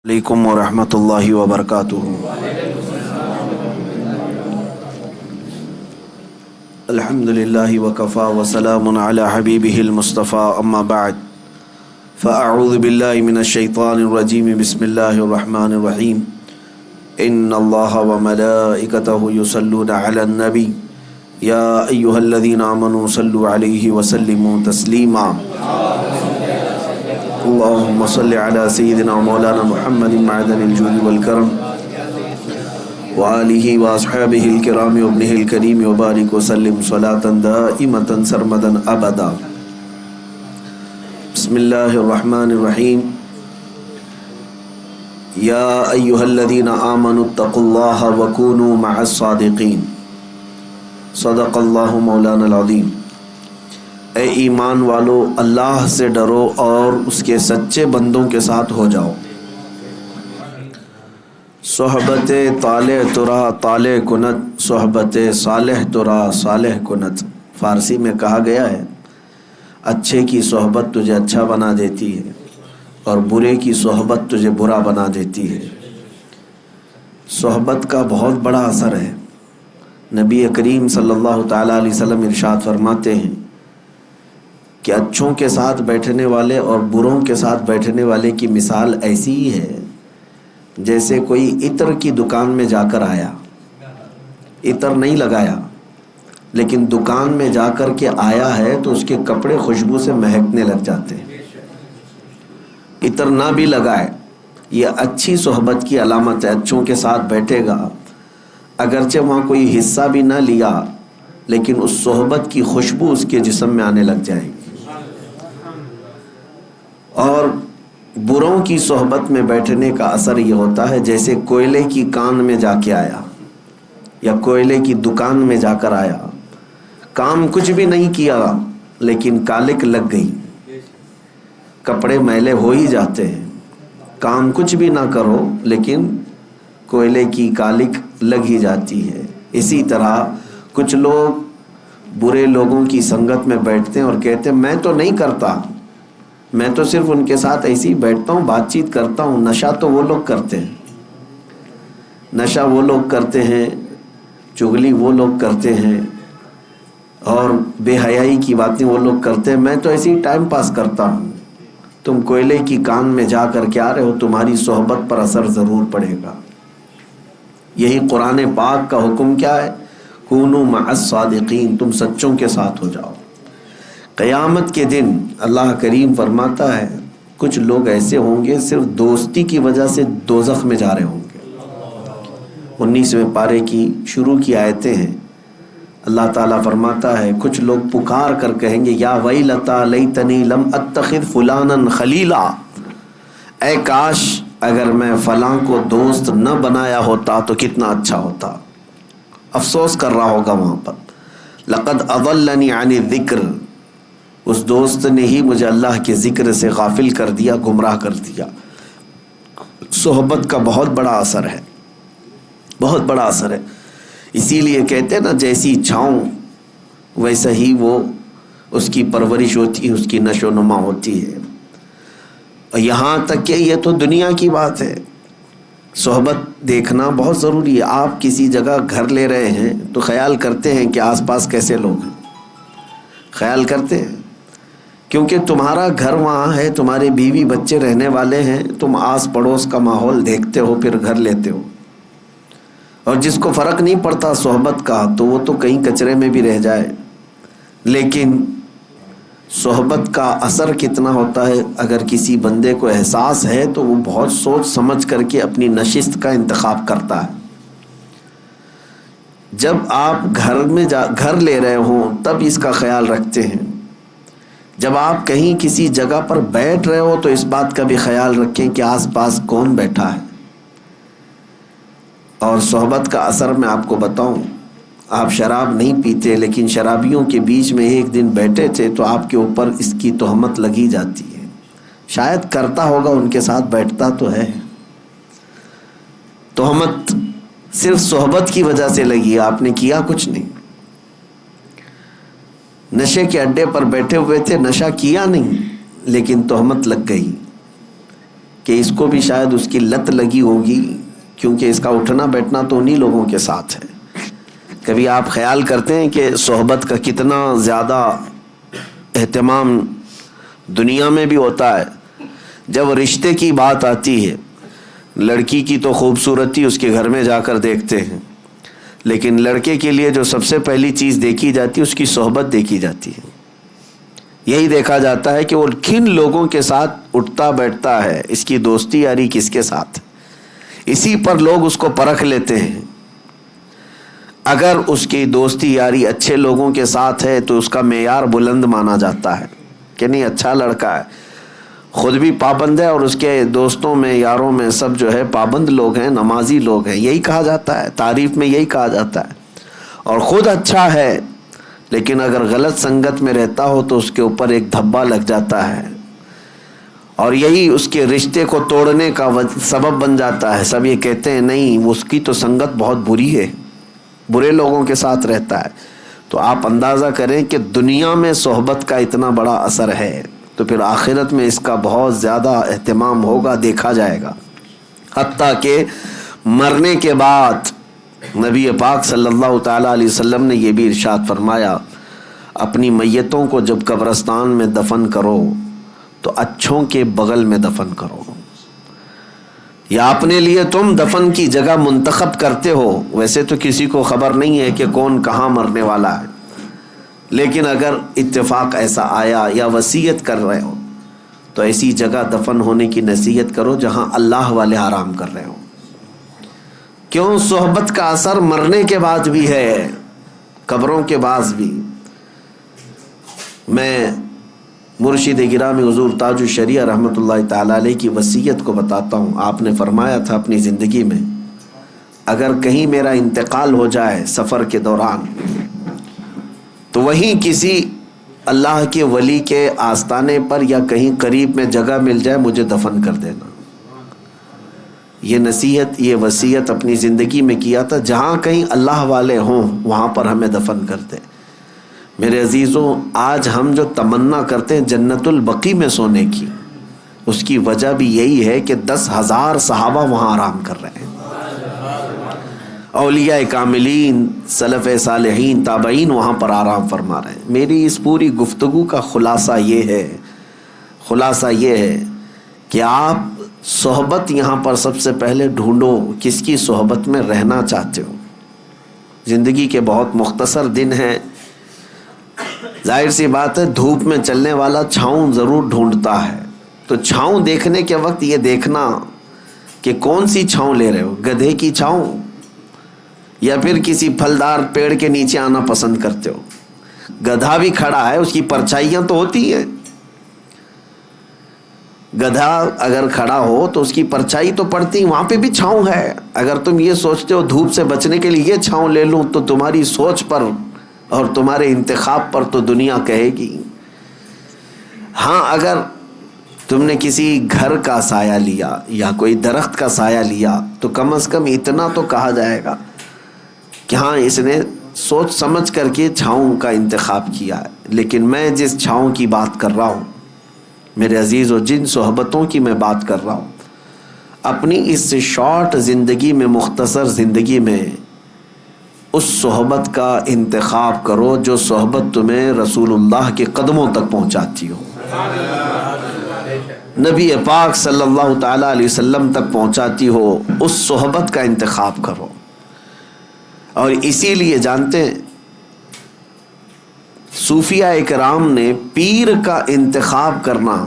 علیکم ورحمۃ اللہ وبرکاتہ۔ الحمد للہ وکفا وسلام علی حبیبہ المصطفیٰ، اما بعد فاعوذ باللہ من الشیطان الرجیم، بسم اللہ الرحمن الرحیم۔ ان اللہ وملائکتہ یصلون علی النبی یا ایہا الذین آمنوا صلوا علیہ وسلموا تسلیما۔ اللهم صل على سيدنا مولانا محمد معدن الجود والكرم وآله وأصحابه الكرام وابنه الكريم وبارك وسلم صلاة دائمة سرمدا أبدا۔ بسم الله الرحمن الرحيم۔ يا أيها الذين آمنوا اتقوا الله وكونوا مع الصادقين۔ صدق الله مولانا العظيم۔ اے ایمان والو، اللہ سے ڈرو اور اس کے سچے بندوں کے ساتھ ہو جاؤ۔ صحبت طالع ترا طالع کنت، صحبت صالح ترا صالح کنت۔ فارسی میں کہا گیا ہے، اچھے کی صحبت تجھے اچھا بنا دیتی ہے اور برے کی صحبت تجھے برا بنا دیتی ہے۔ صحبت کا بہت بڑا اثر ہے۔ نبی کریم صلی اللہ تعالیٰ علیہ وسلم ارشاد فرماتے ہیں کہ اچھوں کے ساتھ بیٹھنے والے اور بروں کے ساتھ بیٹھنے والے کی مثال ایسی ہی ہے جیسے کوئی عطر کی دکان میں جا کر آیا، عطر نہیں لگایا لیکن دکان میں جا کر کے آیا ہے تو اس کے کپڑے خوشبو سے مہکنے لگ جاتے ہیں۔ عطر نہ بھی لگائے، یہ اچھی صحبت کی علامت ہے۔ اچھوں کے ساتھ بیٹھے گا، اگرچہ وہاں کوئی حصہ بھی نہ لیا لیکن اس صحبت کی خوشبو اس کے جسم میں آنے لگ جائے گی۔ اور بروں کی صحبت میں بیٹھنے کا اثر یہ ہوتا ہے جیسے کوئلے کی کان میں جا کے آیا یا کوئلے کی دکان میں جا کر آیا، کام کچھ بھی نہیں کیا لیکن کالک لگ گئی، کپڑے میلے ہو ہی جاتے ہیں۔ کام کچھ بھی نہ کرو لیکن کوئلے کی کالک لگ ہی جاتی ہے۔ اسی طرح کچھ لوگ برے لوگوں کی سنگت میں بیٹھتے ہیں اور کہتے ہیں میں تو نہیں کرتا، میں تو صرف ان کے ساتھ ایسے ہی بیٹھتا ہوں، بات چیت کرتا ہوں۔ نشہ تو وہ لوگ کرتے ہیں، نشہ وہ لوگ کرتے ہیں، چغلی وہ لوگ کرتے ہیں اور بے حیائی کی باتیں وہ لوگ کرتے ہیں، میں تو ایسے ہی ٹائم پاس کرتا ہوں۔ تم کوئلے کی کان میں جا کر کے آ رہے ہو، تمہاری صحبت پر اثر ضرور پڑے گا۔ یہی قرآن پاک کا حکم کیا ہے؟ کونوا مع الصادقین، تم سچوں کے ساتھ ہو جاؤ۔ قیامت کے دن اللہ کریم فرماتا ہے کچھ لوگ ایسے ہوں گے صرف دوستی کی وجہ سے دوزخ میں جا رہے ہوں گے۔ 19ویں پارے کی شروع کی آیتیں ہیں۔ اللہ تعالیٰ فرماتا ہے کچھ لوگ پکار کر کہیں گے یا ویلتا لیتنی لم اتخذ فلانا خلیلا، اے کاش اگر میں فلاں کو دوست نہ بنایا ہوتا تو کتنا اچھا ہوتا۔ افسوس کر رہا ہوگا وہاں پر۔ لقد اضلنی عن الذکر، اس دوست نے ہی مجھے اللہ کے ذکر سے غافل کر دیا، گمراہ کر دیا۔ صحبت کا بہت بڑا اثر ہے، بہت بڑا اثر ہے۔ اسی لیے کہتے ہیں نا جیسی چھاؤں ویسا ہی وہ اس کی پرورش ہوتی ہے، اس کی نشو و نما ہوتی ہے۔ اور یہاں تک کہ یہ تو دنیا کی بات ہے، صحبت دیکھنا بہت ضروری ہے۔ آپ کسی جگہ گھر لے رہے ہیں تو خیال کرتے ہیں کہ آس پاس کیسے لوگ ہیں، خیال کرتے ہیں کیونکہ تمہارا گھر وہاں ہے، تمہارے بیوی بچے رہنے والے ہیں، تم آس پڑوس کا ماحول دیکھتے ہو پھر گھر لیتے ہو۔ اور جس کو فرق نہیں پڑتا صحبت کا تو وہ تو کہیں کچرے میں بھی رہ جائے، لیکن صحبت کا اثر کتنا ہوتا ہے اگر کسی بندے کو احساس ہے تو وہ بہت سوچ سمجھ کر کے اپنی نشست کا انتخاب کرتا ہے۔ جب آپ گھر لے رہے ہوں تب اس کا خیال رکھتے ہیں، جب آپ کہیں کسی جگہ پر بیٹھ رہے ہو تو اس بات کا بھی خیال رکھیں کہ آس پاس کون بیٹھا ہے۔ اور صحبت کا اثر میں آپ کو بتاؤں، آپ شراب نہیں پیتے لیکن شرابیوں کے بیچ میں ایک دن بیٹھے تھے تو آپ کے اوپر اس کی تہمت لگی جاتی ہے۔ شاید کرتا ہوگا، ان کے ساتھ بیٹھتا تو ہے، تہمت صرف صحبت کی وجہ سے لگی، آپ نے کیا کچھ نہیں۔ نشے کے اڈے پر بیٹھے ہوئے تھے، نشہ کیا نہیں لیکن تہمت لگ گئی کہ اس کو بھی شاید اس کی لت لگی ہوگی، کیونکہ اس کا اٹھنا بیٹھنا تو انہی لوگوں کے ساتھ ہے۔ کبھی آپ خیال کرتے ہیں کہ صحبت کا کتنا زیادہ اہتمام دنیا میں بھی ہوتا ہے؟ جب رشتے کی بات آتی ہے، لڑکی کی تو خوبصورتی اس کے گھر میں جا کر دیکھتے ہیں، لیکن لڑکے کے لیے جو سب سے پہلی چیز دیکھی جاتی ہے اس کی صحبت دیکھی جاتی ہے۔ یہی دیکھا جاتا ہے کہ وہ کن لوگوں کے ساتھ اٹھتا بیٹھتا ہے، اس کی دوستی یاری کس کے ساتھ، اسی پر لوگ اس کو پرکھ لیتے ہیں۔ اگر اس کی دوستی یاری اچھے لوگوں کے ساتھ ہے تو اس کا معیار بلند مانا جاتا ہے کہ نہیں اچھا لڑکا ہے، خود بھی پابند ہے اور اس کے دوستوں میں یاروں میں سب جو ہے پابند لوگ ہیں، نمازی لوگ ہیں، یہی کہا جاتا ہے، تعریف میں یہی کہا جاتا ہے۔ اور خود اچھا ہے لیکن اگر غلط سنگت میں رہتا ہو تو اس کے اوپر ایک دھبا لگ جاتا ہے، اور یہی اس کے رشتے کو توڑنے کا سبب بن جاتا ہے۔ سب یہ کہتے ہیں نہیں اس کی تو سنگت بہت بری ہے، برے لوگوں کے ساتھ رہتا ہے۔ تو آپ اندازہ کریں کہ دنیا میں صحبت کا اتنا بڑا اثر ہے، تو پھر آخرت میں اس کا بہت زیادہ اہتمام ہوگا، دیکھا جائے گا۔ حتیٰ کہ مرنے کے بعد نبی پاک صلی اللہ تعالیٰ علیہ وسلم نے یہ بھی ارشاد فرمایا، اپنی میتوں کو جب قبرستان میں دفن کرو تو اچھوں کے بغل میں دفن کرو، یا اپنے لیے تم دفن کی جگہ منتخب کرتے ہو۔ ویسے تو کسی کو خبر نہیں ہے کہ کون کہاں مرنے والا ہے، لیکن اگر اتفاق ایسا آیا یا وصیت کر رہے ہو تو ایسی جگہ دفن ہونے کی نصیحت کرو جہاں اللہ والے آرام کر رہے ہو۔ کیوں؟ صحبت کا اثر مرنے کے بعد بھی ہے، قبروں کے بعد بھی۔ میں مرشد گرامی حضور تاج الشریعہ رحمۃ اللہ تعالی علیہ کی وصیت کو بتاتا ہوں۔ آپ نے فرمایا تھا اپنی زندگی میں، اگر کہیں میرا انتقال ہو جائے سفر کے دوران تو وہیں کسی اللہ کے ولی کے آستانے پر یا کہیں قریب میں جگہ مل جائے مجھے دفن کر دینا۔ یہ نصیحت، یہ وصیت اپنی زندگی میں کیا تھا، جہاں کہیں اللہ والے ہوں وہاں پر ہمیں دفن کر دیں۔ میرے عزیزوں، آج ہم جو تمنا کرتے ہیں جنت البقیع میں سونے کی، اس کی وجہ بھی یہی ہے کہ 10,000 صحابہ وہاں آرام کر رہے ہیں، اولیاء کاملین، سلف صالحین، تابعین وہاں پر آرام فرما رہے ہیں۔ میری اس پوری گفتگو کا خلاصہ یہ ہے کہ آپ صحبت یہاں پر سب سے پہلے ڈھونڈو، کس کی صحبت میں رہنا چاہتے ہو۔ زندگی کے بہت مختصر دن ہیں، ظاہر سی بات ہے دھوپ میں چلنے والا چھاؤں ضرور ڈھونڈتا ہے، تو چھاؤں دیکھنے کے وقت یہ دیکھنا کہ کون سی چھاؤں لے رہے ہو، گدھے کی چھاؤں یا پھر کسی پھلدار پیڑ کے نیچے آنا پسند کرتے ہو۔ گدھا بھی کھڑا ہے، اس کی پرچھائیاں تو ہوتی ہیں، گدھا اگر کھڑا ہو تو اس کی پرچھائی تو پڑتی، وہاں پہ بھی چھاؤں ہے۔ اگر تم یہ سوچتے ہو دھوپ سے بچنے کے لیے یہ چھاؤں لے لوں تو تمہاری سوچ پر اور تمہارے انتخاب پر تو دنیا کہے گی۔ ہاں، اگر تم نے کسی گھر کا سایہ لیا یا کوئی درخت کا سایہ لیا تو کم از کم اتنا تو کہا جائے گا کہ ہاں اس نے سوچ سمجھ کر کے چھاؤں کا انتخاب کیا ہے۔ لیکن میں جس چھاؤں کی بات کر رہا ہوں میرے عزیزو، جن صحبتوں کی میں بات کر رہا ہوں، اپنی اس شارٹ زندگی میں، مختصر زندگی میں اس صحبت کا انتخاب کرو جو صحبت تمہیں رسول اللہ کے قدموں تک پہنچاتی ہو، نبی پاک صلی اللہ تعالیٰ علیہ وسلم تک پہنچاتی ہو، اس صحبت کا انتخاب کرو۔ اور اسی لیے جانتے ہیں صوفیاء اکرام نے پیر کا انتخاب کرنا،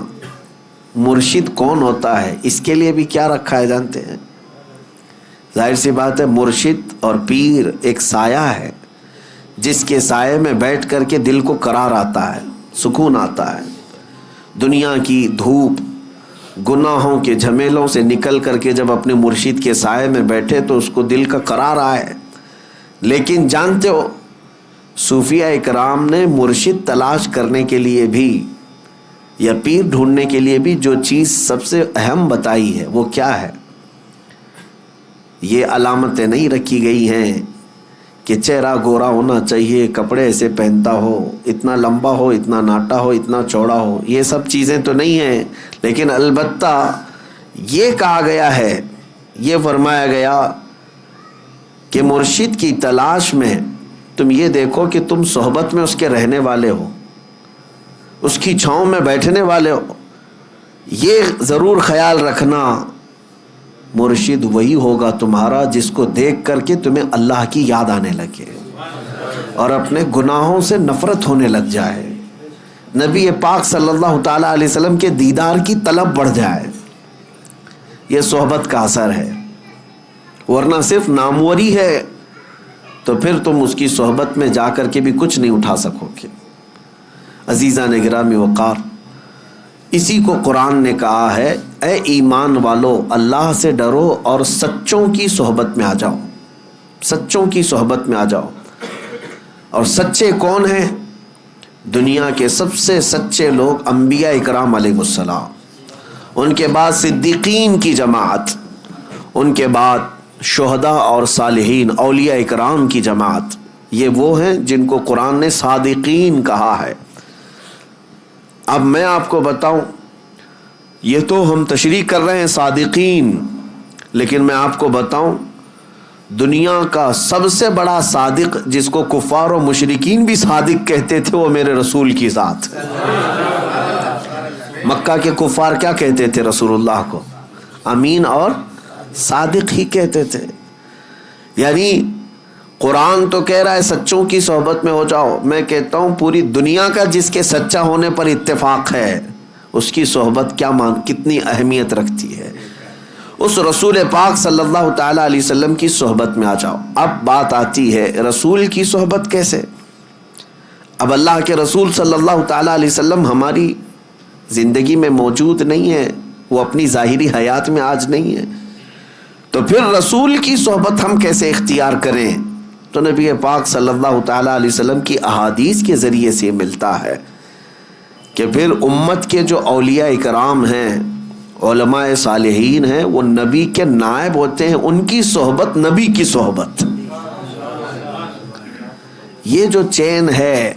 مرشد کون ہوتا ہے اس کے لیے بھی کیا رکھا ہے جانتے ہیں؟ ظاہر سی بات ہے مرشد اور پیر ایک سایہ ہے جس کے سائے میں بیٹھ کر کے دل کو قرار آتا ہے، سکون آتا ہے۔ دنیا کی دھوپ، گناہوں کے جھمیلوں سے نکل کر کے جب اپنے مرشد کے سائے میں بیٹھے تو اس کو دل کا قرار آئے۔ لیکن جانتے ہو صوفیاء اکرام نے مرشد تلاش کرنے کے لیے بھی یا پیر ڈھونڈنے کے لیے بھی جو چیز سب سے اہم بتائی ہے وہ کیا ہے؟ یہ علامتیں نہیں رکھی گئی ہیں کہ چہرہ گورا ہونا چاہیے، کپڑے ایسے پہنتا ہو، اتنا لمبا ہو، اتنا ناٹا ہو، اتنا چوڑا ہو، یہ سب چیزیں تو نہیں ہیں، لیکن البتہ یہ کہا گیا ہے، یہ فرمایا گیا کہ مرشد کی تلاش میں تم یہ دیکھو کہ تم صحبت میں اس کے رہنے والے ہو، اس کی چھاؤں میں بیٹھنے والے ہو. یہ ضرور خیال رکھنا مرشد وہی ہوگا تمہارا جس کو دیکھ کر کے تمہیں اللہ کی یاد آنے لگے اور اپنے گناہوں سے نفرت ہونے لگ جائے، نبی پاک صلی اللہ تعالیٰ علیہ وسلم کے دیدار کی طلب بڑھ جائے. یہ صحبت کا اثر ہے، ورنہ صرف ناموری ہے تو پھر تم اس کی صحبت میں جا کر کے بھی کچھ نہیں اٹھا سکو گے. عزیزان گرامی وقار، اسی کو قرآن نے کہا ہے، اے ایمان والو اللہ سے ڈرو اور سچوں کی صحبت میں آ جاؤ، سچوں کی صحبت میں آ جاؤ. اور سچے کون ہیں؟ دنیا کے سب سے سچے لوگ انبیاء اکرام علیہ السلام، ان کے بعد صدیقین کی جماعت، ان کے بعد شہداء اور صالحین اولیاء اکرام کی جماعت. یہ وہ ہیں جن کو قرآن نے صادقین کہا ہے. اب میں آپ کو بتاؤں، یہ تو ہم تشریح کر رہے ہیں صادقین، لیکن میں آپ کو بتاؤں دنیا کا سب سے بڑا صادق جس کو کفار و مشرکین بھی صادق کہتے تھے وہ میرے رسول کی ذات. مکہ کے کفار کیا کہتے تھے رسول اللہ کو؟ امین اور صادق ہی کہتے تھے. یعنی قرآن تو کہہ رہا ہے سچوں کی صحبت میں ہو جاؤ، میں کہتا ہوں پوری دنیا کا جس کے سچا ہونے پر اتفاق ہے اس کی صحبت کتنی اہمیت رکھتی ہے. اس رسول پاک صلی اللہ تعالیٰ علیہ وسلم کی صحبت میں آ جاؤ. اب بات آتی ہے رسول کی صحبت کیسے؟ اب اللہ کے رسول صلی اللہ تعالیٰ علیہ وسلم ہماری زندگی میں موجود نہیں ہے، وہ اپنی ظاہری حیات میں آج نہیں ہے، تو پھر رسول کی صحبت ہم کیسے اختیار کریں؟ تو نبی پاک صلی اللہ تعالیٰ علیہ وسلم کی احادیث کے ذریعے سے ملتا ہے کہ پھر امت کے جو اولیاء اکرام ہیں، علماء صالحین ہیں، وہ نبی کے نائب ہوتے ہیں. ان کی صحبت نبی کی صحبت. یہ جو چین ہے،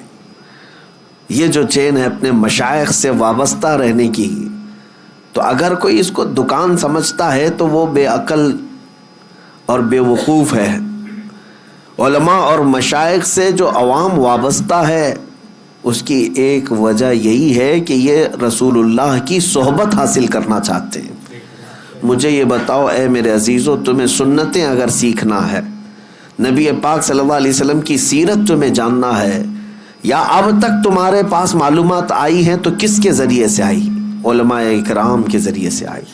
یہ جو چین ہے اپنے مشائخ سے وابستہ رہنے کی، تو اگر کوئی اس کو دکان سمجھتا ہے تو وہ بے عقل اور بے وقوف ہے. علماء اور مشائخ سے جو عوام وابستہ ہے اس کی ایک وجہ یہی ہے کہ یہ رسول اللہ کی صحبت حاصل کرنا چاہتے ہیں. مجھے یہ بتاؤ اے میرے عزیزو، تمہیں سنتیں اگر سیکھنا ہے، نبی پاک صلی اللہ علیہ وسلم کی سیرت تمہیں جاننا ہے، یا اب تک تمہارے پاس معلومات آئی ہیں تو کس کے ذریعے سے آئی؟ علماء اکرام کے ذریعے سے آئی.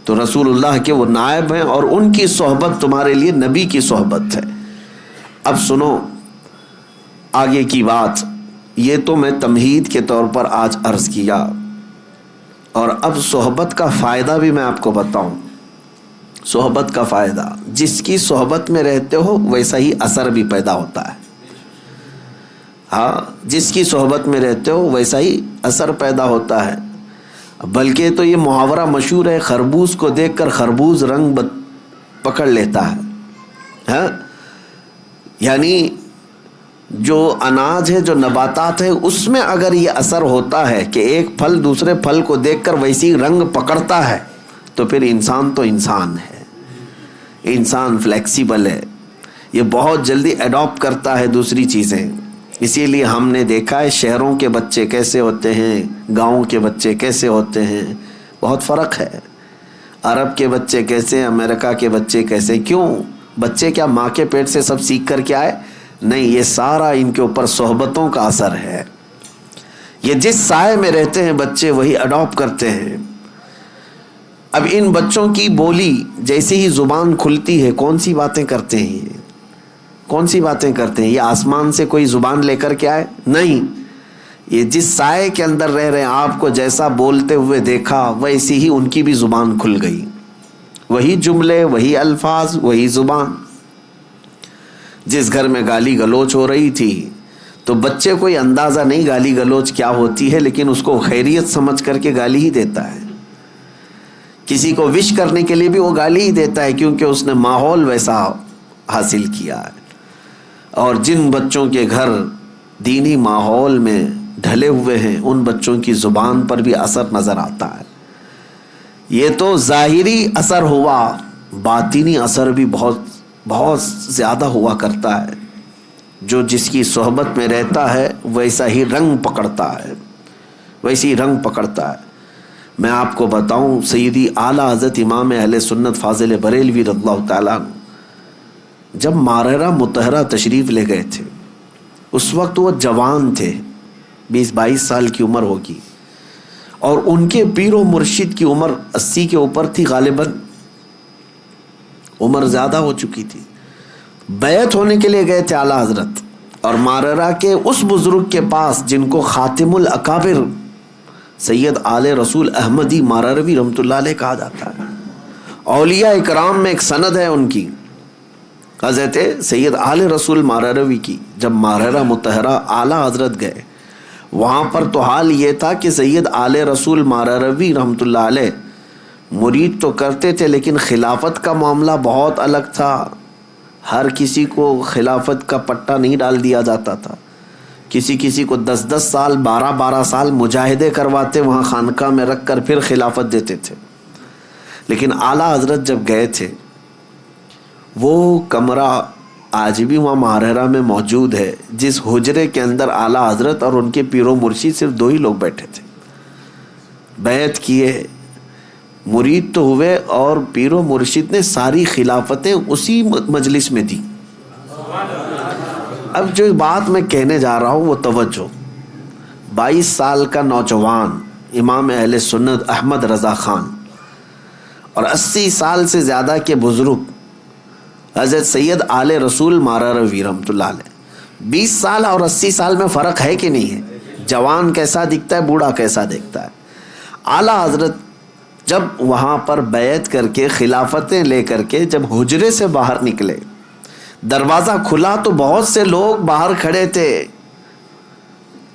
تو رسول اللہ کے وہ نائب ہیں اور ان کی صحبت تمہارے لیے نبی کی صحبت ہے. اب سنو آگے کی بات. یہ تو میں تمہید کے طور پر آج عرض کیا، اور اب صحبت کا فائدہ بھی میں آپ کو بتاؤں. صحبت کا فائدہ، جس کی صحبت میں رہتے ہو ویسا ہی اثر بھی پیدا ہوتا ہے. ہاں، جس کی صحبت میں رہتے ہو ویسا ہی اثر پیدا ہوتا ہے. بلکہ تو یہ محاورہ مشہور ہے، خربوز کو دیکھ کر خربوز رنگ پکڑ لیتا ہے. ہاں، یعنی جو اناج ہے، جو نباتات ہے، اس میں اگر یہ اثر ہوتا ہے کہ ایک پھل دوسرے پھل کو دیکھ کر ویسی رنگ پکڑتا ہے، تو پھر انسان تو انسان ہے. انسان فلیکسیبل ہے، یہ بہت جلدی اڈاپٹ کرتا ہے دوسری چیزیں. اسی لیے ہم نے دیکھا ہے شہروں کے بچے کیسے ہوتے ہیں، گاؤں کے بچے کیسے ہوتے ہیں، بہت فرق ہے. عرب کے بچے کیسے، امریکہ کے بچے کیسے. کیوں؟ بچے کیا ماں کے پیٹ سے سب سیکھ کر کے آئے؟ نہیں، یہ سارا ان کے اوپر صحبتوں کا اثر ہے. یہ جس سائے میں رہتے ہیں بچے وہی اڈاپٹ کرتے ہیں. اب ان بچوں کی بولی جیسے ہی زبان کھلتی ہے کون سی باتیں کرتے ہیں، یہ کون سی باتیں کرتے ہیں؟ یہ آسمان سے کوئی زبان لے کر کے آئے؟ نہیں، یہ جس سائے کے اندر رہ رہے ہیں، آپ کو جیسا بولتے ہوئے دیکھا ویسی ہی ان کی بھی زبان کھل گئی. وہی جملے، وہی الفاظ، وہی زبان. جس گھر میں گالی گلوچ ہو رہی تھی تو بچے کوئی اندازہ نہیں گالی گلوچ کیا ہوتی ہے، لیکن اس کو خیریت سمجھ کر کے گالی ہی دیتا ہے. کسی کو وش کرنے کے لیے بھی وہ گالی ہی دیتا ہے، کیونکہ اس نے ماحول ویسا حاصل کیا ہے. اور جن بچوں کے گھر دینی ماحول میں ڈھلے ہوئے ہیں ان بچوں کی زبان پر بھی اثر نظر آتا ہے. یہ تو ظاہری اثر ہوا، باطنی اثر بھی بہت بہت زیادہ ہوا کرتا ہے. جو جس کی صحبت میں رہتا ہے ویسا ہی رنگ پکڑتا ہے، ویسی رنگ پکڑتا ہے. میں آپ کو بتاؤں، سیدی اعلیٰ حضرت امام اہل سنت فاضل بریلوی رضی اللہ تعالیٰ عنہ جب ماررہ مطہرہ تشریف لے گئے تھے، اس وقت وہ جوان تھے، 20-22 سال کی عمر ہوگی، اور ان کے پیر و مرشد کی عمر 80 کے اوپر تھی، غالباً عمر زیادہ ہو چکی تھی. بیعت ہونے کے لیے گئے تھے اعلیٰ حضرت، اور ماررہ کے اس بزرگ کے پاس جن کو خاتم الاکابر سید آل رسول احمدی مارروی رحمۃ اللہ علیہ کہا جاتا ہے. اولیاء اکرام میں ایک سند ہے ان کی، حضرت سید آل رسول مارروی کی. جب ماررہ مطہرہ اعلیٰ حضرت گئے، وہاں پر تو حال یہ تھا کہ سید آل رسول مارروی رحمۃ اللہ علیہ مرید تو کرتے تھے، لیکن خلافت کا معاملہ بہت الگ تھا. ہر کسی کو خلافت کا پٹا نہیں ڈال دیا جاتا تھا. کسی کو 10 سال 12 سال مجاہدے کرواتے وہاں خانقاہ میں رکھ کر پھر خلافت دیتے تھے. لیکن اعلیٰ حضرت جب گئے تھے، وہ کمرہ آج بھی وہاں ماررہ میں موجود ہے، جس حجرے کے اندر اعلیٰ حضرت اور ان کے پیر و مرشد صرف 2 ہی لوگ بیٹھے تھے. بیعت کیے، مرید تو ہوئے، اور پیر و مرشد نے ساری خلافتیں اسی مجلس میں دی. اب جو بات میں کہنے جا رہا ہوں وہ توجہ. 22 سال کا نوجوان امام اہل سنت احمد رضا خان اور 80 سال سے زیادہ کے بزرگ حضرت سید آل رسول مارروی رحمۃ اللہ علیہ. 20 سال اور 80 سال میں فرق ہے کہ نہیں ہے؟ جوان کیسا دکھتا ہے، بوڑھا کیسا دکھتا ہے. اعلیٰ حضرت جب وہاں پر بیعت کر کے خلافتیں لے کر کے جب حجرے سے باہر نکلے، دروازہ کھلا تو بہت سے لوگ باہر کھڑے تھے.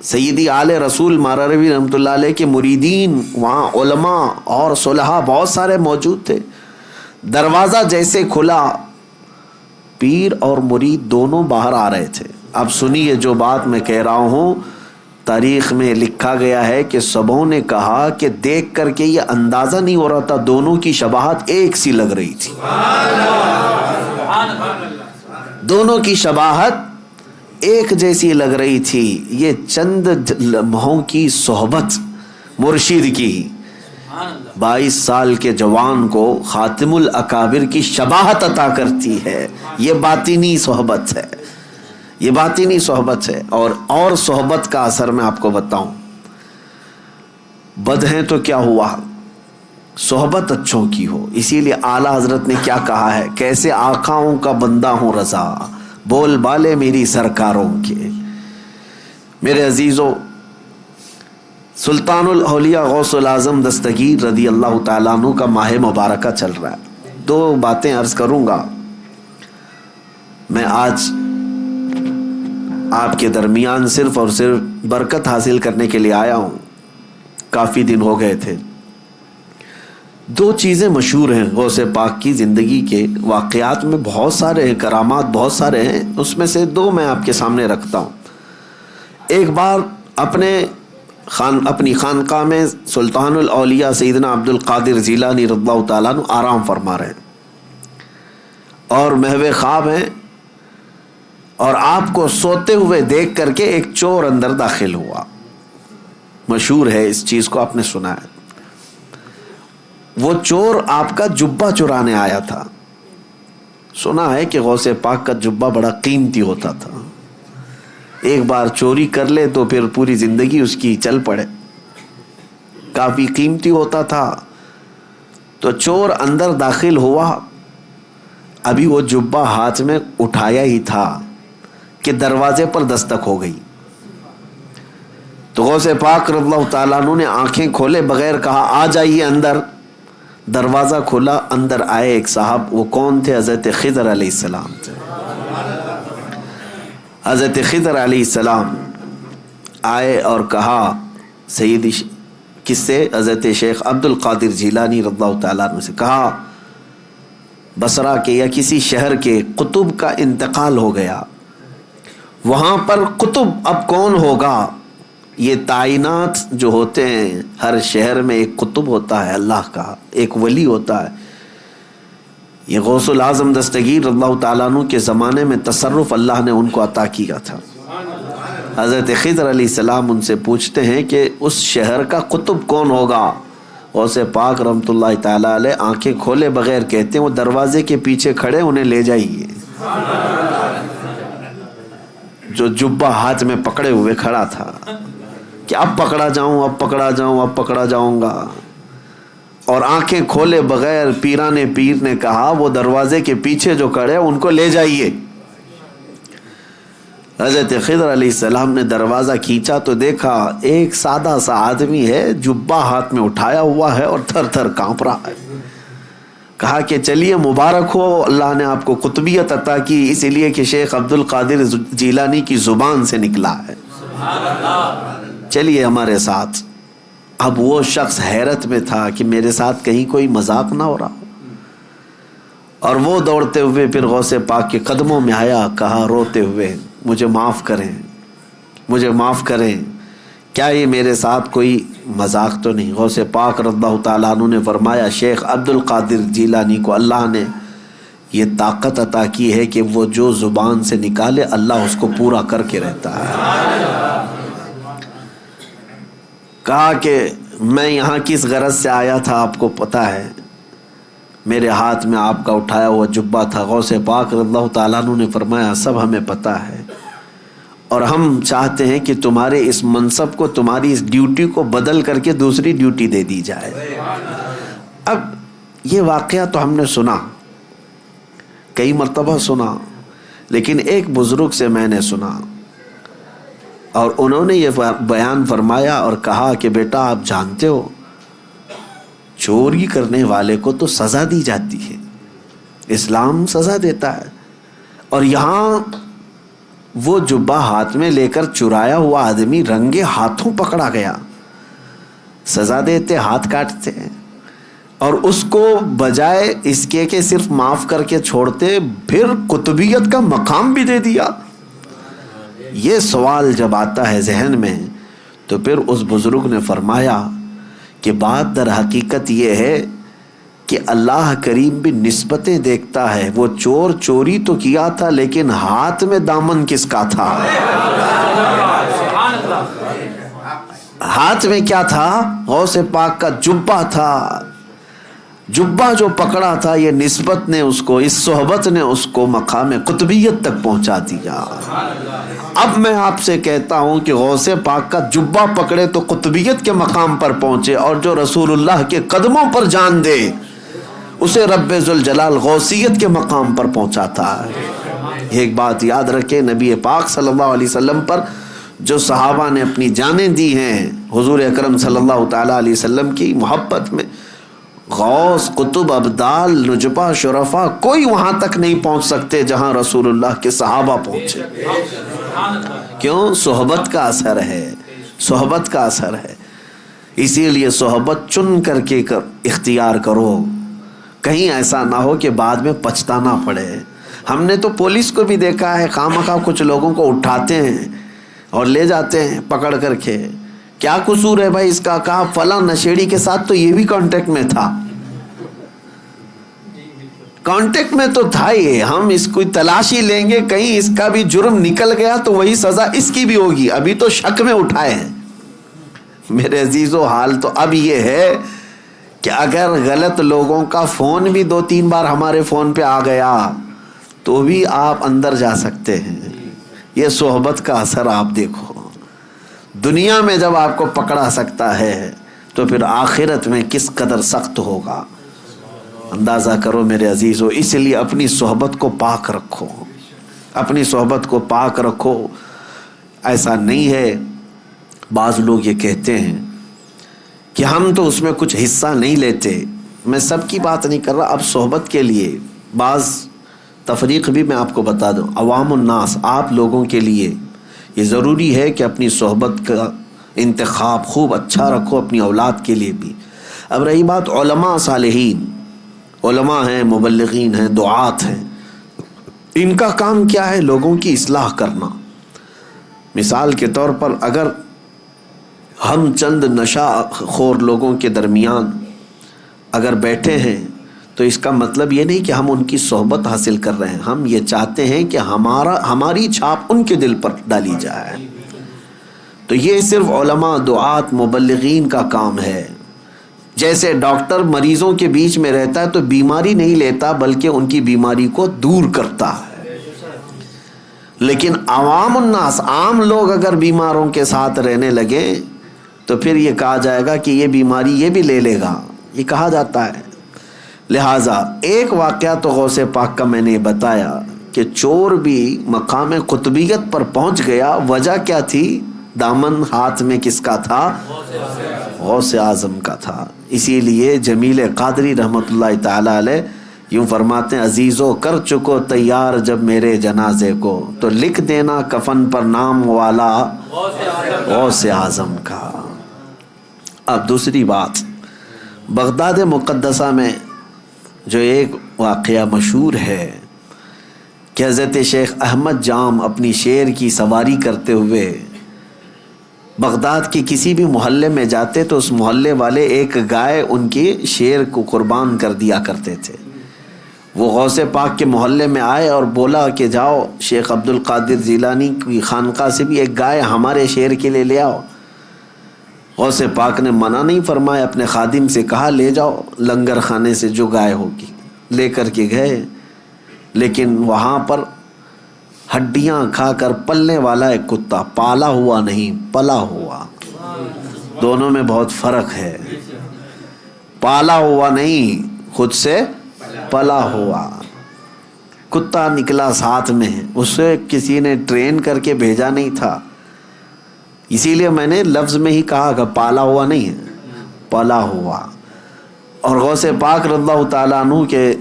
سیدی آل رسول مارروی رحمۃ اللہ علیہ کے مریدین، وہاں علماء اور صلحاء بہت سارے موجود تھے. دروازہ جیسے کھلا، پیر اور مرید دونوں باہر آ رہے تھے. اب سنیے جو بات میں کہہ رہا ہوں، تاریخ میں لکھا گیا ہے کہ سبوں نے کہا کہ دیکھ کر کے یہ اندازہ نہیں ہو رہا تھا، دونوں کی شباہت ایک سی لگ رہی تھی. دونوں کی شباہت ایک جیسی لگ رہی تھی. یہ چند لمحوں کی صحبت مرشد کی 22 سال کے جوان کو خاتم الاکابر کی شباہت عطا کرتی ہے. یہ باطنی صحبت ہے، یہ باطنی صحبت ہے. اور صحبت کا اثر میں آپ کو بتاؤں، بد ہیں تو کیا ہوا، صحبت اچھوں کی ہو. اسی لیے اعلیٰ حضرت نے کیا کہا ہے، کیسے آقاؤں کا بندہ ہوں رضا، بول بالے میری سرکاروں کے. میرے عزیزوں، سلطان الاولیاء غوث الاعظم دستگیر رضی اللہ تعالیٰ عنہ کا ماہ مبارکہ چل رہا ہے. 2 باتیں عرض کروں گا. میں آج آپ کے درمیان صرف اور صرف برکت حاصل کرنے کے لیے آیا ہوں. کافی دن ہو گئے تھے. 2 چیزیں مشہور ہیں غوث پاک کی زندگی کے واقعات میں، بہت سارے ہیں، کرامات بہت سارے ہیں، اس میں سے 2 میں آپ کے سامنے رکھتا ہوں. ایک بار اپنی خانقاہ میں سلطان الاولیاء سیدنا عبد القادر جیلانی رضی اللہ تعالیٰ عنہ آرام فرما رہے ہیں اور محو خواب ہیں، اور آپ کو سوتے ہوئے دیکھ کر کے ایک چور اندر داخل ہوا. مشہور ہے، اس چیز کو آپ نے سنا ہے. وہ چور آپ کا جبہ چرانے آیا تھا. سنا ہے کہ غوث پاک کا جبہ بڑا قیمتی ہوتا تھا، ایک بار چوری کر لے تو پھر پوری زندگی اس کی چل پڑے. کافی قیمتی ہوتا تھا. تو چور اندر داخل ہوا، ابھی وہ جبہ ہاتھ میں اٹھایا ہی تھا کہ دروازے پر دستک ہو گئی. تو غوث پاک رضی اللہ تعالیٰ عنہ نے آنکھیں کھولے بغیر کہا آ جائیے اندر. دروازہ کھولا، اندر آئے ایک صاحب. وہ کون تھے؟ حضرت خضر علیہ السلام تھے. حضرت خضر علیہ السلام آئے اور کہا سیدی، کس سے؟ حضرت شیخ عبد القادر جیلانی رضی اللہ تعالیٰ عنہ سے. کہا بصرہ کے یا کسی شہر کے قطب کا انتقال ہو گیا، وہاں پر قطب اب کون ہوگا؟ یہ تعینات جو ہوتے ہیں، ہر شہر میں ایک قطب ہوتا ہے اللہ کا، ایک ولی ہوتا ہے. یہ غوث الاعظم دستگیر رضی اللہ تعالیٰ عنہ کے زمانے میں تصرف اللہ نے ان کو عطا کیا تھا. حضرت خضر علیہ السلام ان سے پوچھتے ہیں کہ اس شہر کا قطب کون ہوگا؟ غوث پاک رحمۃ اللہ تعالیٰ علیہ آنکھیں کھولے بغیر کہتے ہیں وہ دروازے کے پیچھے کھڑے، انہیں لے جائیے. جو جبہ ہاتھ میں پکڑے ہوئے کھڑا تھا کہ اب پکڑا جاؤں، اب پکڑا جاؤں، اب پکڑا جاؤں گا، اور آنکھیں کھولے بغیر پیران پیر نے کہا وہ دروازے کے پیچھے جو کھڑے ان کو لے جائیے. حضرت خضر علیہ السلام نے دروازہ کھینچا تو دیکھا ایک سادہ سا آدمی ہے، جبہ ہاتھ میں اٹھایا ہوا ہے اور تھر تھر کانپ رہا ہے. کہا کہ چلیے مبارک ہو، اللہ نے آپ کو قطبیت عطا کی، اس لیے کہ شیخ عبد القادر جیلانی کی زبان سے نکلا ہے، چلیے ہمارے ساتھ. اب وہ شخص حیرت میں تھا کہ میرے ساتھ کہیں کوئی مذاق نہ ہو رہا، اور وہ دوڑتے ہوئے پھر غوث پاک کے قدموں میں آیا، کہا روتے ہوئے مجھے معاف کریں، مجھے معاف کریں، کیا یہ میرے ساتھ کوئی مذاق تو نہیں؟ غوث پاک رضی اللہ تعالیٰ عنہ نے فرمایا شیخ عبد القادر جیلانی کو اللہ نے یہ طاقت عطا کی ہے کہ وہ جو زبان سے نکالے اللہ اس کو پورا کر کے رہتا ہے. کہا کہ میں یہاں کس غرض سے آیا تھا آپ کو پتہ ہے، میرے ہاتھ میں آپ کا اٹھایا ہوا جبہ تھا. غوث پاک رضی اللہ تعالیٰ عنہ نے فرمایا سب ہمیں پتہ ہے، اور ہم چاہتے ہیں کہ تمہارے اس منصب کو، تمہاری اس ڈیوٹی کو بدل کر کے دوسری ڈیوٹی دے دی جائے. اب یہ واقعہ تو ہم نے سنا، کئی مرتبہ سنا، لیکن ایک بزرگ سے میں نے سنا اور انہوں نے یہ بیان فرمایا اور کہا کہ بیٹا آپ جانتے ہو چوری کرنے والے کو تو سزا دی جاتی ہے، اسلام سزا دیتا ہے، اور یہاں وہ جبہ ہاتھ میں لے کر چرایا ہوا آدمی رنگے ہاتھوں پکڑا گیا، سزا دیتے ہاتھ کاٹتے، اور اس کو بجائے اس کے کہ صرف معاف کر کے چھوڑتے پھر قطبیت کا مقام بھی دے دیا. یہ سوال جب آتا ہے ذہن میں تو پھر اس بزرگ نے فرمایا کہ بات در حقیقت یہ ہے کہ اللہ کریم بھی نسبتیں دیکھتا ہے. وہ چور چوری تو کیا تھا لیکن ہاتھ میں دامن کس کا تھا؟ ہاتھ میں کیا تھا؟ غوث پاک کا جبہ تھا. جبہ جو پکڑا تھا یہ نسبت نے اس کو، اس صحبت نے اس کو مقام قطبیت تک پہنچا دیا. اب میں آپ سے کہتا ہوں کہ غوث پاک کا جبہ پکڑے تو قطبیت کے مقام پر پہنچے، اور جو رسول اللہ کے قدموں پر جان دے اسے رب ذوالجلال غوثیت کے مقام پر پہنچاتا ہے. ایک بات یاد رکھیں، نبی پاک صلی اللہ علیہ وسلم پر جو صحابہ نے اپنی جانیں دی ہیں حضور اکرم صلی اللہ تعالیٰ علیہ وسلم کی محبت میں، غوث، قطب، ابدال، نجبہ، شرفا کوئی وہاں تک نہیں پہنچ سکتے جہاں رسول اللہ کے صحابہ پہنچے. کیوں؟ صحبت کا اثر ہے، صحبت کا اثر ہے. اسی لیے صحبت چن کر کے اختیار کرو، کہیں ایسا نہ ہو کہ بعد میں پچھتانا پڑے. ہم نے تو پولیس کو بھی دیکھا ہے خواہ کچھ لوگوں کو اٹھاتے ہیں اور لے جاتے ہیں پکڑ کر کے. کیا قصور ہے بھائی اس کا؟ کہا فلاں نشیڑی کے ساتھ تو یہ بھی کانٹیکٹ میں تھا. کانٹیکٹ میں تو تھا ہی، ہم اس کو تلاشی لیں گے، کہیں اس کا بھی جرم نکل گیا تو وہی سزا اس کی بھی ہوگی. ابھی تو شک میں اٹھائے ہیں. میرے عزیزو حال تو اب یہ ہے کہ اگر غلط لوگوں کا فون بھی 2-3 بار ہمارے فون پہ آ گیا تو بھی آپ اندر جا سکتے ہیں. یہ صحبت کا اثر آپ دیکھو. دنیا میں جب آپ کو پکڑا سکتا ہے تو پھر آخرت میں کس قدر سخت ہوگا اندازہ کرو میرے عزیزو. اس لیے اپنی صحبت کو پاک رکھو، اپنی صحبت کو پاک رکھو. ایسا نہیں ہے، بعض لوگ یہ کہتے ہیں کہ ہم تو اس میں کچھ حصہ نہیں لیتے. میں سب کی بات نہیں کر رہا، اب صحبت کے لیے بعض تفریق بھی میں آپ کو بتا دوں. عوام الناس، آپ لوگوں کے لیے یہ ضروری ہے کہ اپنی صحبت کا انتخاب خوب اچھا رکھو، اپنی اولاد کے لیے بھی. اب رہی بات علماء صالحین، علماء ہیں، مبلغین ہیں، دعات ہیں، ان کا کام کیا ہے؟ لوگوں کی اصلاح کرنا. مثال کے طور پر اگر ہم چند نشہ خور لوگوں کے درمیان اگر بیٹھے ہیں تو اس کا مطلب یہ نہیں کہ ہم ان کی صحبت حاصل کر رہے ہیں، ہم یہ چاہتے ہیں کہ ہماری چھاپ ان کے دل پر ڈالی جائے۔ تو یہ صرف علماء، دعات، مبلغین کا کام ہے۔ جیسے ڈاکٹر مریضوں کے بیچ میں رہتا ہے تو بیماری نہیں لیتا بلکہ ان کی بیماری کو دور کرتا ہے، لیکن عوام الناس، عام لوگ اگر بیماروں کے ساتھ رہنے لگے تو پھر یہ کہا جائے گا کہ یہ بیماری یہ بھی لے لے گا، یہ کہا جاتا ہے۔ لہٰذا ایک واقعہ تو غوث پاک کا میں نے بتایا کہ چور بھی مقام قطبیت پر پہنچ گیا، وجہ کیا تھی؟ دامن ہاتھ میں کس کا تھا؟ غوث اعظم کا تھا۔ اسی لیے جمیل قادری رحمۃ اللہ تعالی علیہ یوں فرماتے ہیں، عزیزو کر چکو تیار جب میرے جنازے کو، تو لکھ دینا کفن پر نام والا غوث اعظم کا۔ اب دوسری بات، بغداد مقدسہ میں جو ایک واقعہ مشہور ہے کہ حضرت شیخ احمد جام اپنی شیر کی سواری کرتے ہوئے بغداد کے کسی بھی محلے میں جاتے تو اس محلے والے ایک گائے ان کی شیر کو قربان کر دیا کرتے تھے۔ وہ غوث پاک کے محلے میں آئے اور بولا کہ جاؤ شیخ عبد القادر جیلانی کی خانقاہ سے بھی ایک گائے ہمارے شیر کے لیے لے آؤ۔ غوث پاک نے منع نہیں فرمایا، اپنے خادم سے کہا لے جاؤ لنگر خانے سے جو گائے ہوگی، لے کر کے گئے، لیکن وہاں پر ہڈیاں کھا کر پلنے والا ایک کتا، پالا ہوا نہیں پلا ہوا، دونوں میں بہت فرق ہے۔ پالا ہوا نہیں، خود سے پلا ہوا کتا نکلا ساتھ میں، اسے کسی نے ٹرین کر کے بھیجا نہیں تھا، اسی لیے میں نے لفظ میں ہی کہا کہ پالا ہوا نہیں ہے، پلا ہوا۔ اور غوث پاک رضی اللہ تعالیٰ عنہ کے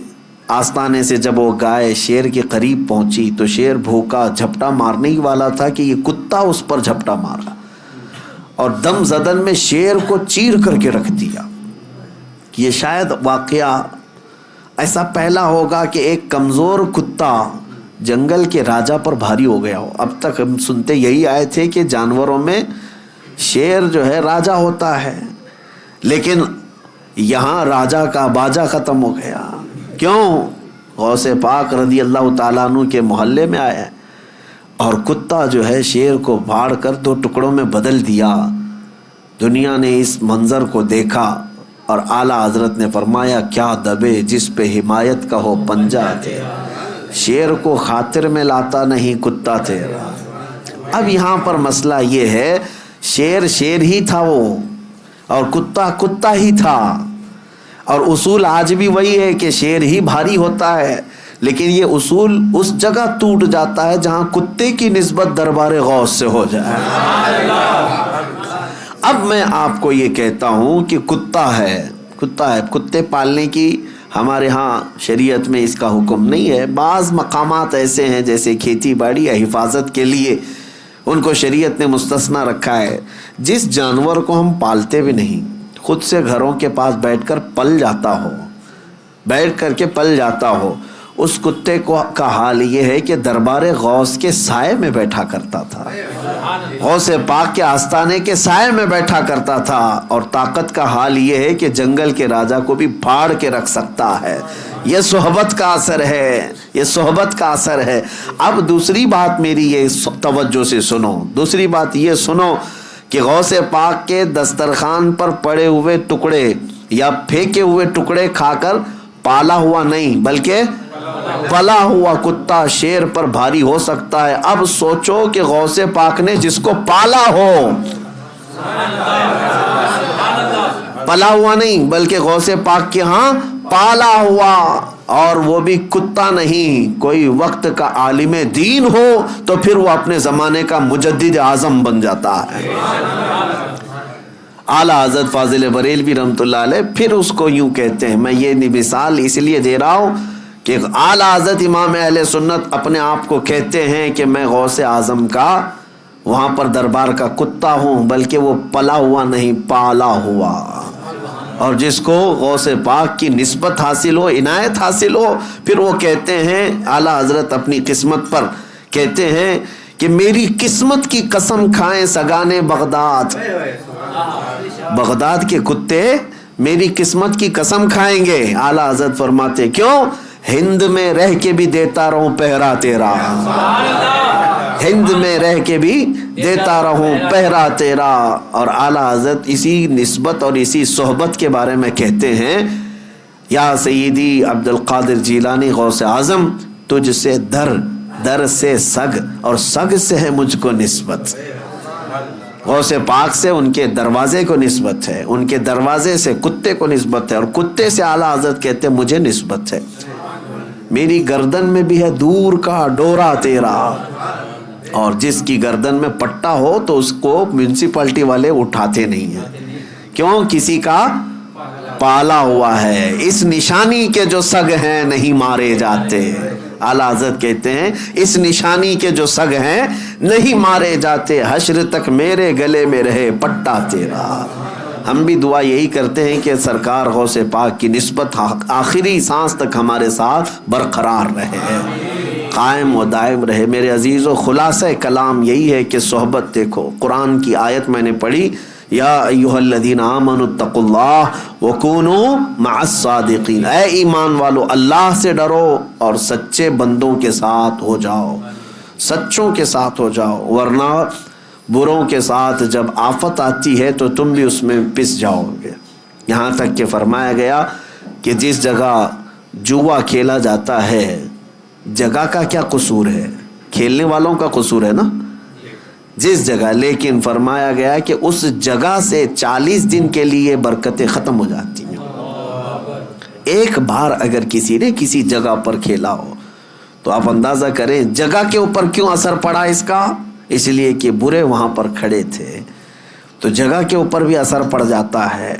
آستانے سے جب وہ گائے شیر کے قریب پہنچی تو شیر بھوکا جھپٹا مارنے ہی والا تھا کہ یہ کتا اس پر جھپٹا مارا اور دم زدن میں شیر کو چیر کر کے رکھ دیا۔ یہ شاید واقعہ ایسا پہلا ہوگا کہ ایک کمزور کتا جنگل کے راجا پر بھاری ہو گیا ہو۔ اب تک ہم سنتے یہی آئے تھے کہ جانوروں میں شیر جو ہے راجا ہوتا ہے، لیکن یہاں راجا کا باجا ختم ہو گیا۔ کیوں؟ غوث پاک رضی اللہ تعالیٰ عنہ کے محلے میں آیا اور کتا جو ہے شیر کو پھاڑ کر 2 ٹکڑوں میں بدل دیا۔ دنیا نے اس منظر کو دیکھا اور اعلیٰ حضرت نے فرمایا کیا دبے جس پہ حمایت کا ہو پنجہ تیرا، شیر کو خاطر میں لاتا نہیں کتا تیرا۔ اب یہاں پر مسئلہ یہ ہے، شیر شیر ہی تھا وہ اور کتا کتا ہی تھا، اور اصول آج بھی وہی ہے کہ شیر ہی بھاری ہوتا ہے، لیکن یہ اصول اس جگہ ٹوٹ جاتا ہے جہاں کتے کی نسبت دربار غوث سے ہو جائے۔ اب میں آپ کو یہ کہتا ہوں کہ کتا ہے، کتے پالنے کی ہمارے ہاں شریعت میں اس کا حکم نہیں ہے۔ بعض مقامات ایسے ہیں جیسے کھیتی باڑی یا حفاظت کے لیے ان کو شریعت نے مستثنا رکھا ہے۔ جس جانور کو ہم پالتے بھی نہیں، خود سے گھروں کے پاس بیٹھ کر پل جاتا ہو، اس کتے کا حال یہ ہے کہ دربار غوث کے سائے میں بیٹھا کرتا تھا، غوث پاک کے آستانے کے سائے میں بیٹھا کرتا تھا، اور طاقت کا حال یہ ہے کہ جنگل کے راجا کو بھی پھاڑ کے رکھ سکتا ہے۔ یہ صحبت کا اثر ہے، یہ صحبت کا اثر ہے۔ اب دوسری بات میری یہ توجہ سے سنو، دوسری بات یہ سنو کہ غوث پاک کے دسترخوان پر پڑے ہوئے ٹکڑے یا پھینکے ہوئے ٹکڑے کھا کر پالا ہوا نہیں بلکہ پلا ہوا کتا شیر پر بھاری ہو سکتا ہے۔ اب سوچو کہ غوث پاک نے جس کو پالا ہو، پلا ہوا نہیں بلکہ غوث پاک کے ہاں پالا ہوا، اور وہ بھی کتا نہیں، کوئی وقت کا عالم دین ہو تو پھر وہ اپنے زمانے کا مجدد اعظم بن جاتا ہے۔ اعلیٰ حضرت فاضل بریلوی رحمۃ اللہ علیہ پھر اس کو یوں کہتے ہیں، میں یہ مثال اس لیے دے رہا ہوں کہ اعلیٰ حضرت امام اہل سنت اپنے آپ کو کہتے ہیں کہ میں غوث اعظم کا وہاں پر دربار کا کتا ہوں، بلکہ وہ پلا ہوا نہیں پالا ہوا۔ اور جس کو غوث پاک کی نسبت حاصل ہو، عنایت حاصل ہو، پھر وہ کہتے ہیں اعلیٰ حضرت اپنی قسمت پر کہتے ہیں کہ میری قسمت کی قسم کھائیں سگانے بغداد، بغداد کے کتے میری قسمت کی قسم کھائیں گے۔ اعلیٰ حضرت فرماتے کیوں؟ ہند میں رہ کے بھی دیتا رہوں پہرا تیرا، ہند میں رہ کے بھی دیتا رہوں پہرا تیرا۔ اور اعلیٰ حضرت اسی نسبت اور اسی صحبت کے بارے میں کہتے ہیں، یا سیدی عبد القادر جیلانی غوث اعظم، تجھ سے در سے سگ، اور سگ سے ہے مجھ کو نسبت۔ غوث پاک سے ان کے دروازے کو نسبت ہے، ان کے دروازے سے کتے کو نسبت ہے، اور کتے سے اعلیٰ حضرت کہتے ہیں مجھے نسبت ہے۔ میری گردن میں بھی ہے دور کا ڈورا تیرا، اور جس کی گردن میں پٹا ہو تو اس کو میونسپلٹی والے اٹھاتے نہیں ہیں، کیوں؟ کسی کا پالا ہوا ہے۔ اس نشانی کے جو سگ ہیں نہیں مارے جاتے۔ اعلیٰ حضرت کہتے ہیں اس نشانی کے جو سگ ہیں نہیں مارے جاتے، حشر تک میرے گلے میں رہے پٹا تیرا۔ ہم بھی دعا یہی کرتے ہیں کہ سرکار غوث پاک کی نسبت آخری سانس تک ہمارے ساتھ برقرار رہے، قائم و دائم رہے۔ میرے عزیزو، خلاصہ کلام یہی ہے کہ صحبت دیکھو۔ قرآن کی آیت میں نے پڑھی، یا ایھا الذین آمنوا اتقوا اللہ وکونوا مع الصادقین، اے ایمان والو اللہ سے ڈرو اور سچے بندوں کے ساتھ ہو جاؤ، سچوں کے ساتھ ہو جاؤ، ورنہ بروں کے ساتھ جب آفت آتی ہے تو تم بھی اس میں پس جاؤ گے۔ یہاں تک کہ فرمایا گیا کہ جس جگہ جوا کھیلا جاتا ہے، جگہ کا کیا قصور ہے؟ کھیلنے والوں کا قصور ہے نا، جس جگہ، لیکن فرمایا گیا کہ اس جگہ سے 40 دن کے لیے برکتیں ختم ہو جاتی ہیں۔ ایک بار اگر کسی نے کسی جگہ پر کھیلا ہو تو آپ اندازہ کریں جگہ کے اوپر کیوں اثر پڑا اس کا، اس لیے کہ برے وہاں پر کھڑے تھے، تو جگہ کے اوپر بھی اثر پڑ جاتا ہے۔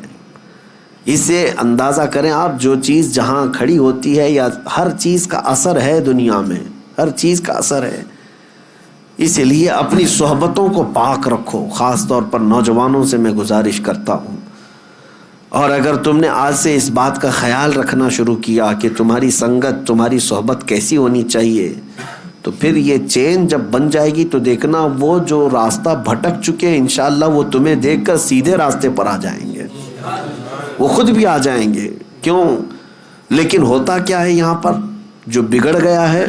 اسے اندازہ کریں آپ، جو چیز جہاں کھڑی ہوتی ہے، یا ہر چیز کا اثر ہے دنیا میں، ہر چیز کا اثر ہے۔ اس لیے اپنی صحبتوں کو پاک رکھو، خاص طور پر نوجوانوں سے میں گزارش کرتا ہوں۔ اور اگر تم نے آج سے اس بات کا خیال رکھنا شروع کیا کہ تمہاری سنگت، تمہاری صحبت کیسی ہونی چاہیے، تو پھر یہ چین جب بن جائے گی تو دیکھنا وہ جو راستہ بھٹک چکے ہیں انشاءاللہ وہ تمہیں دیکھ کر سیدھے راستے پر آ جائیں گے، وہ خود بھی آ جائیں گے۔ کیوں؟ لیکن ہوتا کیا ہے یہاں پر جو بگڑ گیا ہے،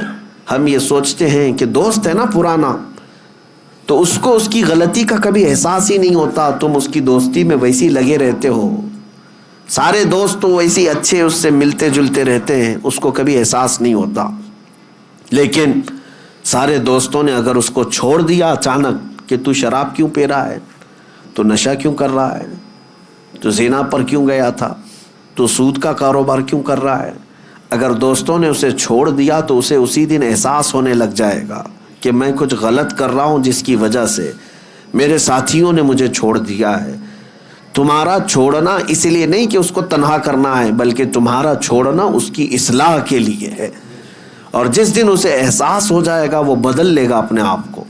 ہم یہ سوچتے ہیں کہ دوست ہے نا پرانا، تو اس کو اس کی غلطی کا کبھی احساس ہی نہیں ہوتا، تم اس کی دوستی میں ویسی لگے رہتے ہو، سارے دوست تو ویسے اچھے اس سے ملتے جلتے رہتے ہیں، اس کو کبھی احساس نہیں ہوتا۔ لیکن سارے دوستوں نے اگر اس کو چھوڑ دیا اچانک کہ تو شراب کیوں پی رہا ہے، تو نشہ کیوں کر رہا ہے، تو زنا پر کیوں گیا تھا، تو سود کا کاروبار کیوں کر رہا ہے، اگر دوستوں نے اسے چھوڑ دیا تو اسے اسی دن احساس ہونے لگ جائے گا کہ میں کچھ غلط کر رہا ہوں جس کی وجہ سے میرے ساتھیوں نے مجھے چھوڑ دیا ہے۔ تمہارا چھوڑنا اس لیے نہیں کہ اس کو تنہا کرنا ہے، بلکہ تمہارا چھوڑنا اس کی اصلاح کے لیے ہے، اور جس دن اسے احساس ہو جائے گا وہ بدل لے گا اپنے آپ کو،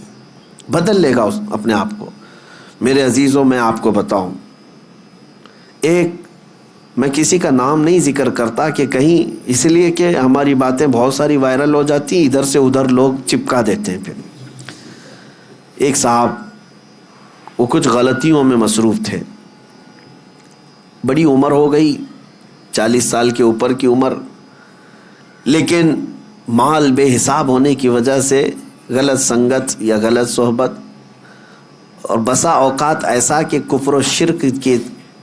بدل لے گا اپنے آپ کو۔ میرے عزیزوں، میں آپ کو بتاؤں، میں کسی کا نام نہیں ذکر کرتا کہ کہیں، اس لیے کہ ہماری باتیں بہت ساری وائرل ہو جاتی ہیں، ادھر سے ادھر لوگ چپکا دیتے ہیں۔ پھر ایک صاحب وہ کچھ غلطیوں میں مصروف تھے، بڑی عمر ہو گئی، 40 سال کے اوپر کی عمر، لیکن مال بے حساب ہونے کی وجہ سے غلط سنگت یا غلط صحبت، اور بسا اوقات ایسا کہ کفر و شرک کے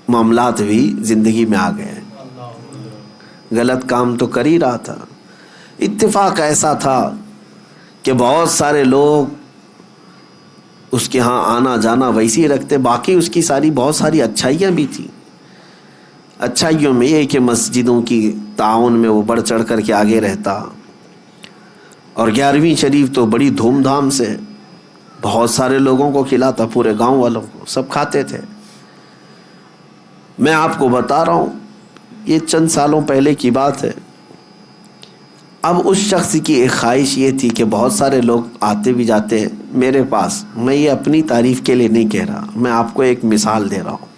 معاملات بھی زندگی میں آ گئے ہیں۔ غلط کام تو کر ہی رہا تھا، اتفاق ایسا تھا کہ بہت سارے لوگ اس کے ہاں آنا جانا ویسے ہی رکھتے، باقی اس کی بہت ساری اچھائیاں بھی تھیں۔ اچھائیوں میں یہ کہ مسجدوں کی تعاون میں وہ بڑھ چڑھ کر کے آگے رہتا، اور 11ویں شریف تو بڑی دھوم دھام سے بہت سارے لوگوں کو کھلاتا، پورے گاؤں والوں کو، سب کھاتے تھے۔ میں آپ کو بتا رہا ہوں، یہ چند سالوں پہلے کی بات ہے۔ اب اس شخص کی ایک خواہش یہ تھی کہ بہت سارے لوگ آتے بھی جاتے ہیں میرے پاس، میں یہ اپنی تعریف کے لیے نہیں کہہ رہا، میں آپ کو ایک مثال دے رہا ہوں۔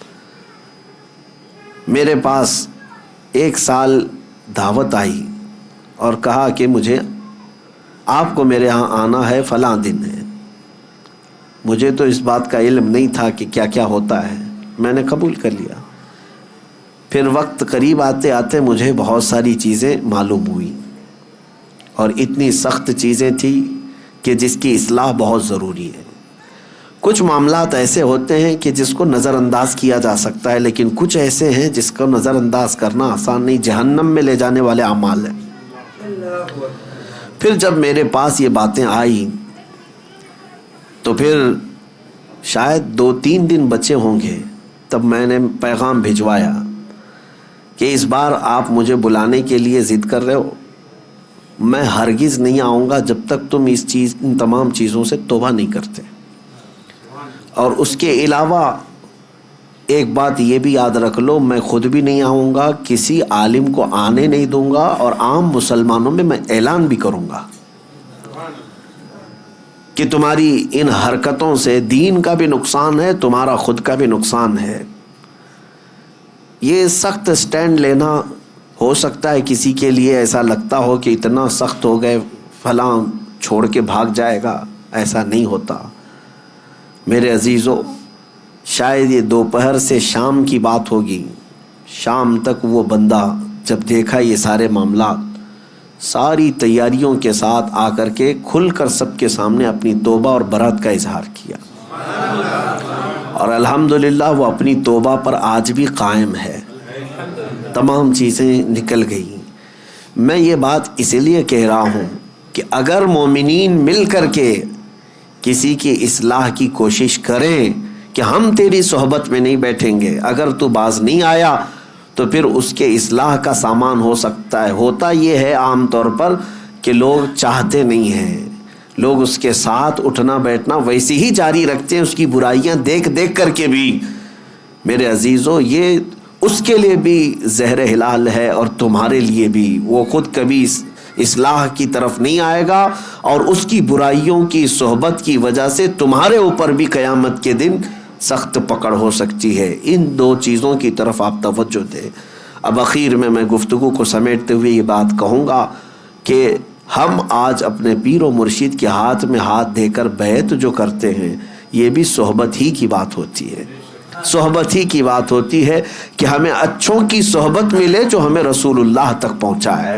میرے پاس ایک سال دعوت آئی اور کہا کہ مجھے آپ کو میرے ہاں آنا ہے، فلاں دن ہے، مجھے تو اس بات کا علم نہیں تھا کہ کیا کیا ہوتا ہے، میں نے قبول کر لیا۔ پھر وقت قریب آتے آتے مجھے بہت ساری چیزیں معلوم ہوئی، اور اتنی سخت چیزیں تھیں کہ جس کی اصلاح بہت ضروری ہے۔ کچھ معاملات ایسے ہوتے ہیں کہ جس کو نظر انداز کیا جا سکتا ہے، لیکن کچھ ایسے ہیں جس کو نظر انداز کرنا آسان نہیں، جہنم میں لے جانے والے اعمال ہیں۔ پھر جب میرے پاس یہ باتیں آئیں تو پھر شاید 2-3 دن بچے ہوں گے، تب میں نے پیغام بھجوایا کہ اس بار آپ مجھے بلانے کے لیے ضد کر رہے ہو، میں ہرگز نہیں آؤں گا جب تک تم ان تمام چیزوں سے توبہ نہیں کرتے۔ اور اس کے علاوہ ایک بات یہ بھی یاد رکھ لو، میں خود بھی نہیں آؤں گا، کسی عالم کو آنے نہیں دوں گا، اور عام مسلمانوں میں اعلان بھی کروں گا کہ تمہاری ان حرکتوں سے دین کا بھی نقصان ہے، تمہارا خود کا بھی نقصان ہے۔ یہ سخت سٹینڈ لینا ہو سکتا ہے کسی کے لیے ایسا لگتا ہو کہ اتنا سخت ہو گئے فلاں چھوڑ کے بھاگ جائے گا، ایسا نہیں ہوتا میرے عزیزو۔ شاید یہ دوپہر سے شام کی بات ہوگی، شام تک وہ بندہ جب دیکھا یہ سارے معاملات، ساری تیاریوں کے ساتھ آ کر کے کھل کر سب کے سامنے اپنی توبہ اور برات کا اظہار کیا، اور الحمدللہ وہ اپنی توبہ پر آج بھی قائم ہے، تمام چیزیں نکل گئی۔ میں یہ بات اس لیے کہہ رہا ہوں کہ اگر مومنین مل کر کے کسی کی اصلاح کی کوشش کریں کہ ہم تیری صحبت میں نہیں بیٹھیں گے، اگر تو باز نہیں آیا تو پھر اس کے اصلاح کا سامان ہو سکتا ہے۔ ہوتا یہ ہے عام طور پر کہ لوگ چاہتے نہیں ہیں، لوگ اس کے ساتھ اٹھنا بیٹھنا ویسے ہی جاری رکھتے ہیں، اس کی برائیاں دیکھ دیکھ کر کے بھی۔ میرے عزیزو، یہ اس کے لیے بھی زہر ہلال ہے اور تمہارے لیے بھی۔ وہ خود کبھی اصلاح کی طرف نہیں آئے گا، اور اس کی برائیوں کی صحبت کی وجہ سے تمہارے اوپر بھی قیامت کے دن سخت پکڑ ہو سکتی ہے۔ ان 2 چیزوں کی طرف آپ توجہ دیں۔ اب اخیر میں گفتگو کو سمیٹتے ہوئے یہ بات کہوں گا کہ ہم آج اپنے پیر و مرشد کے ہاتھ میں ہاتھ دے کر بیعت جو کرتے ہیں، یہ بھی صحبت ہی کی بات ہوتی ہے، صحبت ہی کی بات ہوتی ہے کہ ہمیں اچھوں کی صحبت ملے جو ہمیں رسول اللہ تک پہنچا ہے۔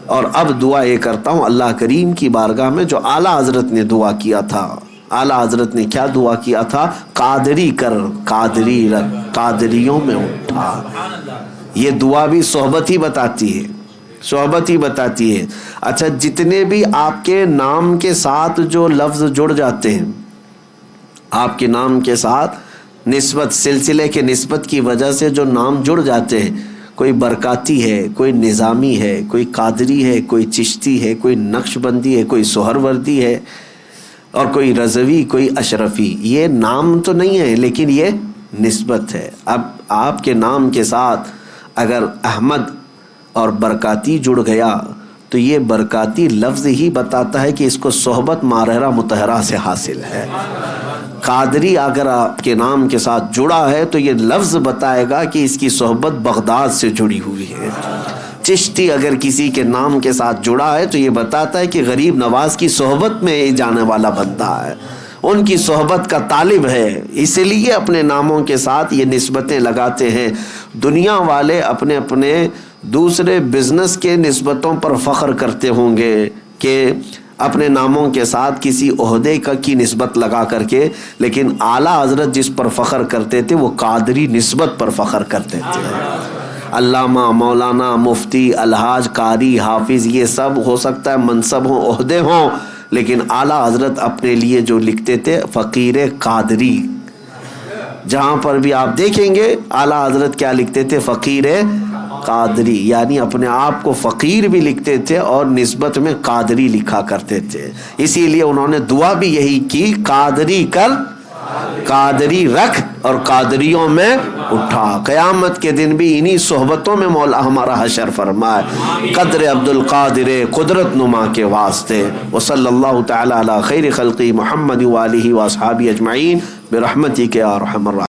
اور اب دعا یہ کرتا ہوں اللہ کریم کی بارگاہ میں، جو اعلیٰ حضرت نے دعا کیا تھا۔ اعلیٰ حضرت نے کیا دعا کیا تھا؟ قادری کر، قادری رکھ، قادریوں میں اٹھا۔ یہ دعا بھی صحبت ہی بتاتی ہے، صحبت ہی بتاتی ہے۔ اچھا، جتنے بھی آپ کے نام کے ساتھ جو لفظ جڑ جاتے ہیں، آپ کے نام کے ساتھ نسبت، سلسلے کے نسبت کی وجہ سے جو نام جڑ جاتے ہیں، کوئی برکاتی ہے، کوئی نظامی ہے، کوئی قادری ہے، کوئی چشتی ہے، کوئی نقش بندی ہے، کوئی سہروردی ہے، اور کوئی رضوی، کوئی اشرفی، یہ نام تو نہیں ہے لیکن یہ نسبت ہے۔ اب آپ کے نام کے ساتھ اگر احمد اور برکاتی جڑ گیا تو یہ برکاتی لفظ ہی بتاتا ہے کہ اس کو صحبت ماہرہ مطہرہ سے حاصل ہے۔ قادری اگر آپ کے نام کے ساتھ جڑا ہے تو یہ لفظ بتائے گا کہ اس کی صحبت بغداد سے جڑی ہوئی ہے۔ چشتی اگر کسی کے نام کے ساتھ جڑا ہے تو یہ بتاتا ہے کہ غریب نواز کی صحبت میں جانے والا بندہ ہے، ان کی صحبت کا طالب ہے، اس لیے اپنے ناموں کے ساتھ یہ نسبتیں لگاتے ہیں۔ دنیا والے اپنے اپنے دوسرے بزنس کے نسبتوں پر فخر کرتے ہوں گے کہ اپنے ناموں کے ساتھ کسی عہدے کی نسبت لگا کر کے، لیکن اعلیٰ حضرت جس پر فخر کرتے تھے وہ قادری نسبت پر فخر کرتے تھے۔ علامہ، مولانا، مفتی، الحاج، قاری، حافظ، یہ سب ہو سکتا ہے منصب ہوں، عہدے ہوں، لیکن اعلیٰ حضرت اپنے لیے جو لکھتے تھے فقیر قادری۔ جہاں پر بھی آپ دیکھیں گے اعلیٰ حضرت کیا لکھتے تھے؟ فقیر قادری، یعنی اپنے آپ کو فقیر بھی لکھتے تھے اور نسبت میں قادری لکھا کرتے تھے۔ اسی لیے انہوں نے دعا بھی یہی کی، قادری کر، قادری رکھ، اور قادریوں میں اٹھا۔ قیامت کے دن بھی انہی صحبتوں میں مولا ہمارا حشر فرمائے، قدر عبد القادر قدرت نما کے واسطے۔ وصلی اللہ تعالی علی خیر خلقی محمد وآلہ واصحابہ اجمعین برحمتک یا ارحم الراحمین۔